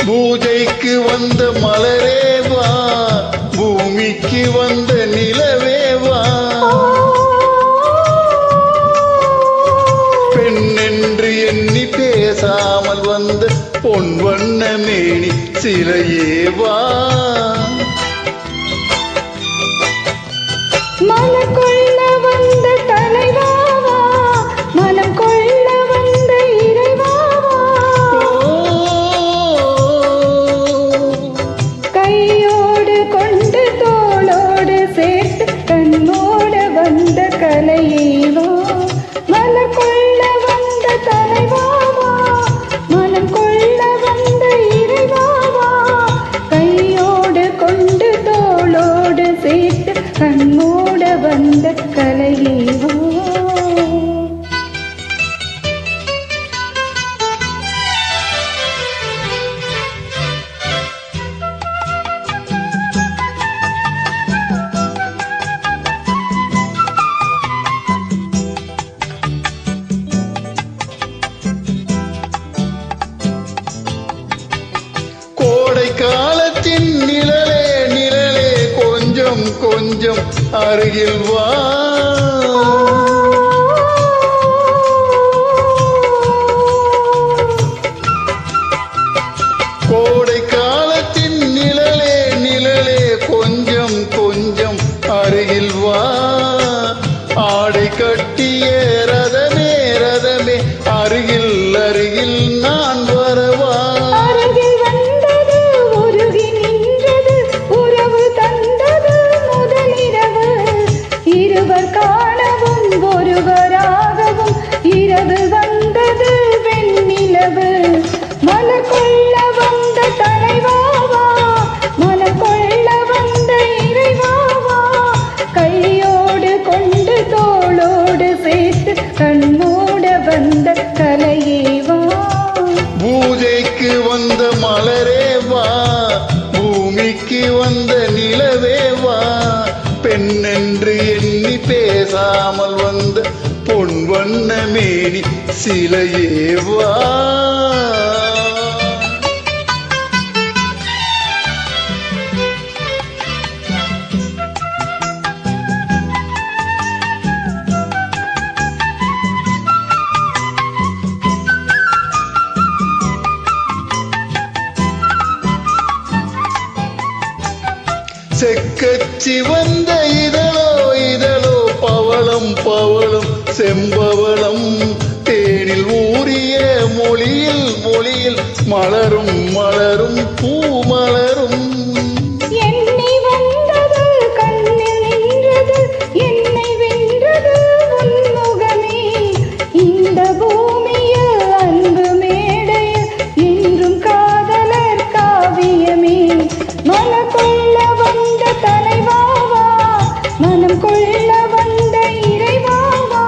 பூஜைக்கு வந்த மலரேவா, பூமிக்கு வந்த நிலவேவா, பெண்ணென்று எண்ணி பேசாமல் வந்த பொன் வண்ண மேனி சிலையேவா, மனம் கொள்ள வந்த தலைவாவா, மனம் கொள்ள வந்த இறைவாவா, கையோடு கொண்டு தோளோடு சேர்த்து கண்ணோடு வந்த கலையேவா, மனம் கொள்ள வந்த தலைவாவா, மனம் கொள்ள வந்த இறைவாவா, கையோடு கொண்டு தோளோடு சேர்த்து கண்ணோட வந்த கலையேவா. கோடை காலத்தின் நிழலே நிழலே கொஞ்சம் கொஞ்சம் அருகில் வா, கோடை காலத்தின் நிழலே நிழலே கொஞ்சம் கொஞ்சம் அருகில் வா, ஆடை கட்டிய ரதமே ரதமே அருகில் அருகில் நான் வரவா, அருகில் வந்தது உருகி நின்றது உறவு தந்தது முதலிரவு, இருவர் காணவும் ஒருவராகவும் இரவு வந்தது வெண்ணிலவு, மலர் கொள்ள வந்த தலைவாவா, மலர் கொள்ள வந்த இறைவாவா, கையோடு கொண்டு தோளோடு சேர்த்து கண்ணோட வந்த கலையேவா, பூஜைக்கு வந்த மலரேவா, பூமிக்கு வந்த நிலவேவா, பெண்ணென்று எண்ணி பேசாமல் வந்த பொன் வண்ண மேனி சிலையேவா. செக்கச்சி வந்த இதழோ இதழோ பவளம் பவளம் செம்பவளம், தேனில் ஊறிய மொழியில் மொழியில் மலரும் மலரும் பூமலரும், என்னை வந்தது கண்ணில் நின்றது என்னை வென்றது உன்முகமே, இந்த பூமியில் அன்பு மேடையில் என்றும் காதலர் காவியமே, மனம் கொள்ள வந்த தலைவாவா, மனம் கொள்ள வந்த இறைவாவா,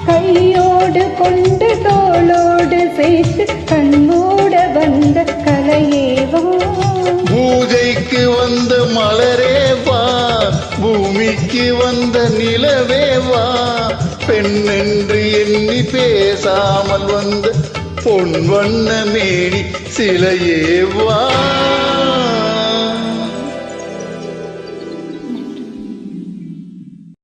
கையோடு கொண்டு தோளோடு சேர்த்து கண்ணோட வந்த கலையேவா, பூஜைக்கு வந்த மலரேவா, பூமிக்கு வந்த நிலவேவா, பெண்ணென்று எண்ணி பேசாமல் வந்த பொன் வண்ண மேனி சிலையேவா.